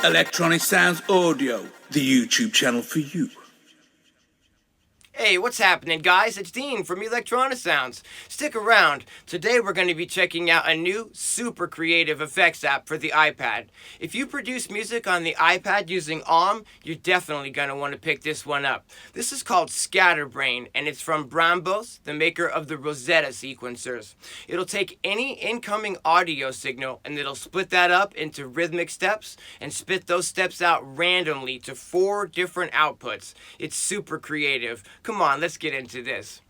Electronisounds Audio, the YouTube channel for you. Hey, what's happening, guys? It's Dean from Electronisounds. Stick around. Today we're going to be checking out a new super creative effects app for the iPad. If you produce music on the iPad using you're definitely going to want to pick this one up. This is called Scatterbrain, and it's from Bram Bos, the maker of the Rosetta sequencers. It'll take any incoming audio signal and it'll split that up into rhythmic steps and spit those steps out randomly to 4 different outputs. It's super creative. Come on, let's get into this.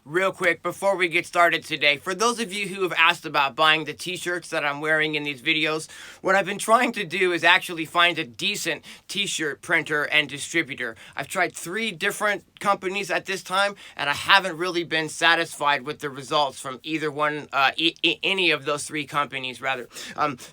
Real quick, before we get started today, for those of you who have asked about buying the t-shirts that I'm wearing in these videos, what I've been trying to do is actually find a decent t-shirt printer and distributor. I've tried 3 different companies at this time, and I haven't really been satisfied with the results from either one, any of those 3 companies, rather.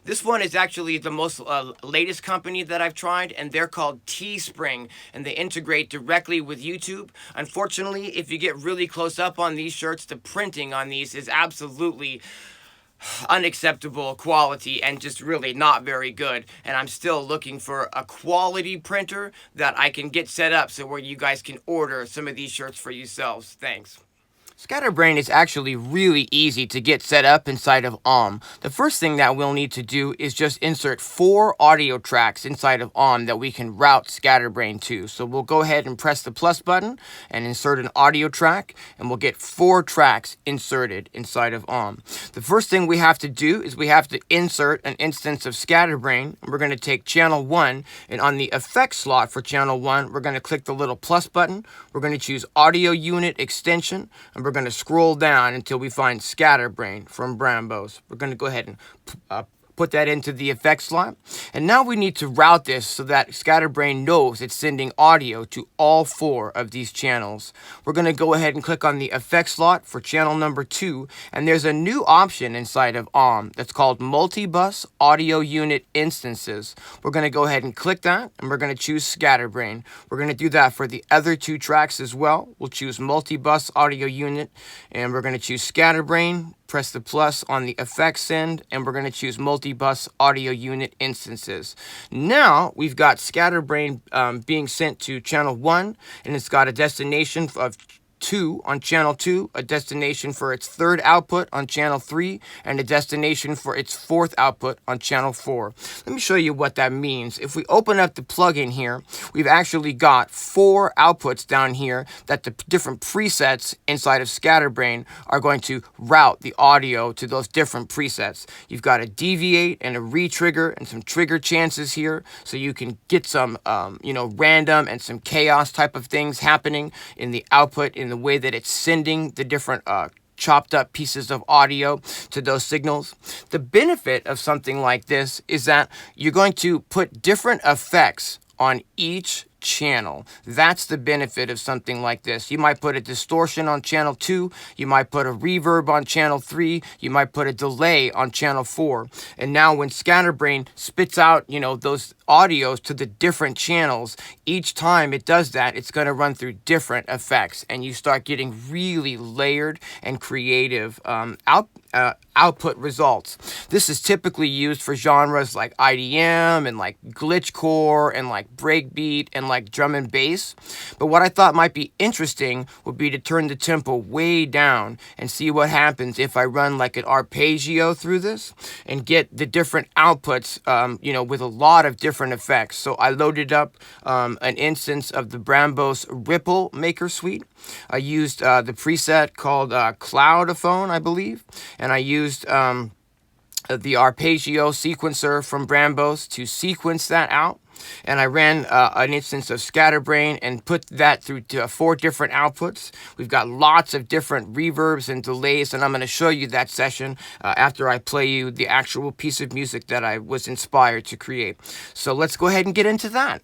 This one is actually the most latest company that I've tried, and they're called Teespring, and they integrate directly with YouTube. Unfortunately, if you get really close up on these shirts, the printing on these is absolutely unacceptable quality and just really not very good, and I'm still looking for a quality printer that I can get set up so where you guys can order some of these shirts for yourselves. Thanks. Scatterbrain is actually really easy to get set up inside of The first thing that we'll need to do is just insert 4 audio tracks inside of that we can route Scatterbrain to. So we'll go ahead and press the plus button and insert an audio track, and we'll get 4 tracks inserted inside of The first thing we have to do is we have to insert an instance of Scatterbrain. We're going to take channel 1, and on the effects slot for channel 1, we're going to click the little plus button. We're going to choose audio unit extension, and we're going to scroll down until we find Scatterbrain from Bram Bos. We're going to go ahead and put that into the effects slot. And now we need to route this so that Scatterbrain knows it's sending audio to all 4 of these channels. We're going to go ahead and click on the effects slot for channel number 2, and there's a new option inside of that's called Multi-Bus Audio Unit Instances. We're going to go ahead and click that, and we're going to choose Scatterbrain. We're going to do that for the other 2 tracks as well. We'll choose Multi-Bus Audio Unit, and we're going to choose Scatterbrain. Press the plus on the effects end, and we're going to choose multi-bus audio unit instances. Now we've got Scatterbrain being sent to channel 1, and it's got a destination of 2 on channel 2, a destination for its 3rd output on channel 3, and a destination for its 4th output on channel 4. Let me show you what that means. If we open up the plugin here, we've actually got 4 outputs down here that the different presets inside of Scatterbrain are going to route the audio to those different presets. You've got a deviate and a retrigger and some trigger chances here, so you can get some random and some chaos type of things happening in the output in the way that it's sending the different chopped up pieces of audio to those signals. The benefit of something like this is that you're going to put different effects on each channel. That's the benefit of something like this. You might put a distortion on channel 2, you might put a reverb on channel 3, you might put a delay on channel 4. And now when Scatterbrain spits out, those audios to the different channels, each time it does that, it's going to run through different effects, and you start getting really layered and creative output results. This is typically used for genres like IDM and like glitchcore and like breakbeat and like drum and bass. But what I thought might be interesting would be to turn the tempo way down and see what happens if I run like an arpeggio through this and get the different outputs, with a lot of different effects. So I loaded up an instance of the Bram Bos Ripple Maker Suite. I used the preset called Cloudophone, I believe, and I used the arpeggio sequencer from Bram Bos to sequence that out. And I ran an instance of Scatterbrain and put that through to 4 different outputs. We've got lots of different reverbs and delays, and I'm going to show you that session after I play you the actual piece of music that I was inspired to create. So let's go ahead and get into that.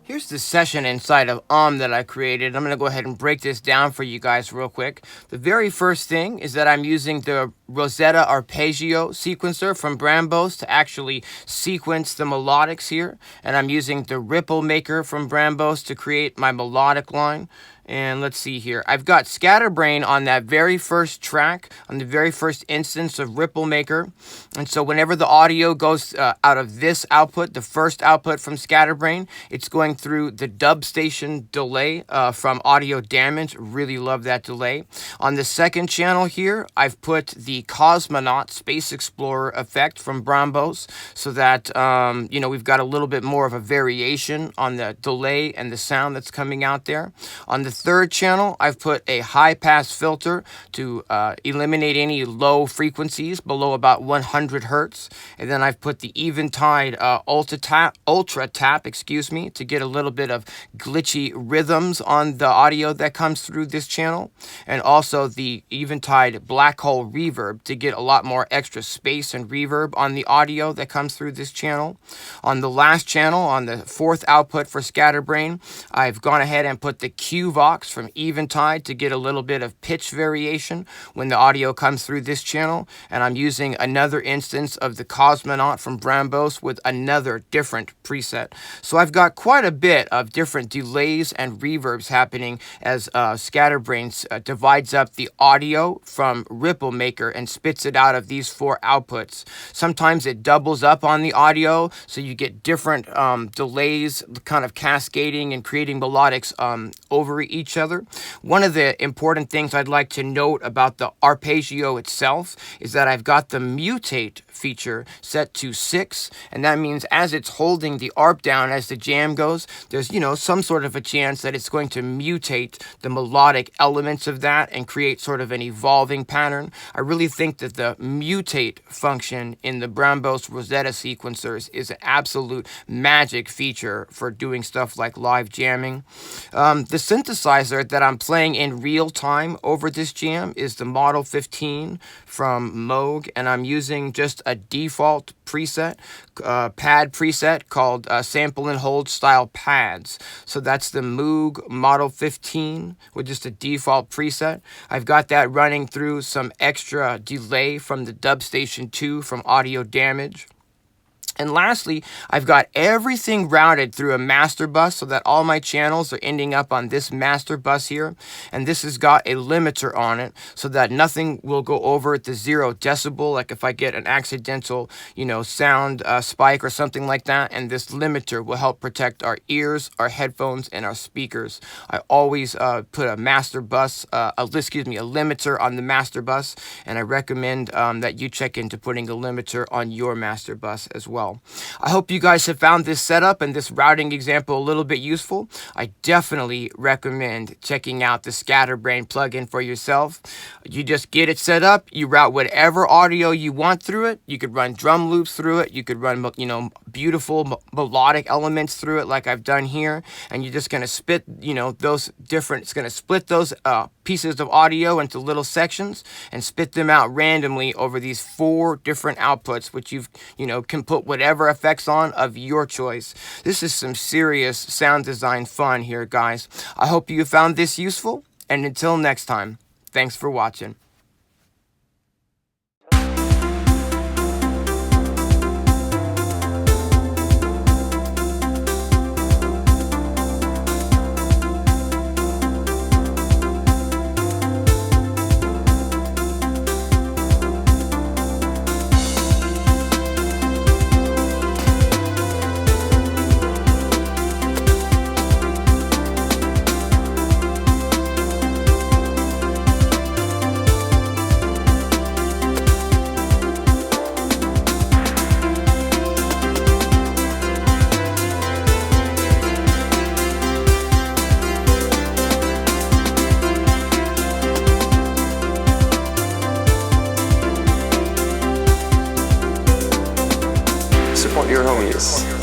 Here's the session inside of that I created. I'm going to go ahead and break this down for you guys real quick. The very first thing is that I'm using the Rosetta Arpeggio sequencer from Bram Bos to actually sequence the melodics here. And I'm using the Ripple Maker from Bram Bos to create my melodic line. And let's see here. I've got Scatterbrain on that very first track, on the very first instance of Ripple Maker. And so whenever the audio goes out of this output, the first output from Scatterbrain, it's going through the dub station delay from Audio Damage. Really love that delay. On the second channel here, I've put the Cosmonaut Space Explorer effect from Bram Bos so that, we've got a little bit more of a variation on the delay and the sound that's coming out there. On the third channel, I've put a high pass filter to eliminate any low frequencies below about 100 hertz. And then I've put the Eventide Ultra Tap, to get a little bit of glitchy rhythms on the audio that comes through this channel. And also the Eventide Black Hole Reverb to get a lot more extra space and reverb on the audio that comes through this channel. On the last channel, on the fourth output for Scatterbrain, I've gone ahead and put the Q-Vox from Eventide to get a little bit of pitch variation when the audio comes through this channel. And I'm using another instance of the Cosmonaut from Bram Bos with another different preset. So I've got quite a bit of different delays and reverbs happening as Scatterbrain divides up the audio from Ripple Maker and spits it out of these four outputs. Sometimes it doubles up on the audio, so you get different delays kind of cascading and creating melodics over each other. One of the important things I'd like to note about the arpeggio itself is that I've got the mutate feature set to 6, and that means as it's holding the arp down as the jam goes, there's some sort of a chance that it's going to mutate the melodic elements of that and create sort of an evolving pattern. I really think that the mutate function in the Bram Bos Rosetta sequencers is an absolute magic feature for doing stuff like live jamming. The synthesizer that I'm playing in real time over this jam is the Model 15 from Moog, and I'm using just a default preset, pad preset called sample and hold style pads. So that's the Moog Model 15 with just a default preset. I've got that running through some extra delay from the Dub Station 2 from Audio Damage. And lastly, I've got everything routed through a master bus so that all my channels are ending up on this master bus here. And this has got a limiter on it so that nothing will go over the 0 decibel, like if I get an accidental, sound spike or something like that. And this limiter will help protect our ears, our headphones, and our speakers. I always put a master bus, a limiter on the master bus. And I recommend that you check into putting a limiter on your master bus as well. I hope you guys have found this setup and this routing example a little bit useful. I definitely recommend checking out the Scatterbrain plugin for yourself. You just get it set up, you route whatever audio you want through it. You could run drum loops through it, you could run beautiful melodic elements through it like I've done here, and you're just going to split those pieces of audio into little sections and spit them out randomly over these 4 different outputs, which you can put whatever effects on of your choice. This is some serious sound design fun here, guys. I hope you found this useful, and until next time, thanks for watching. Support your homies.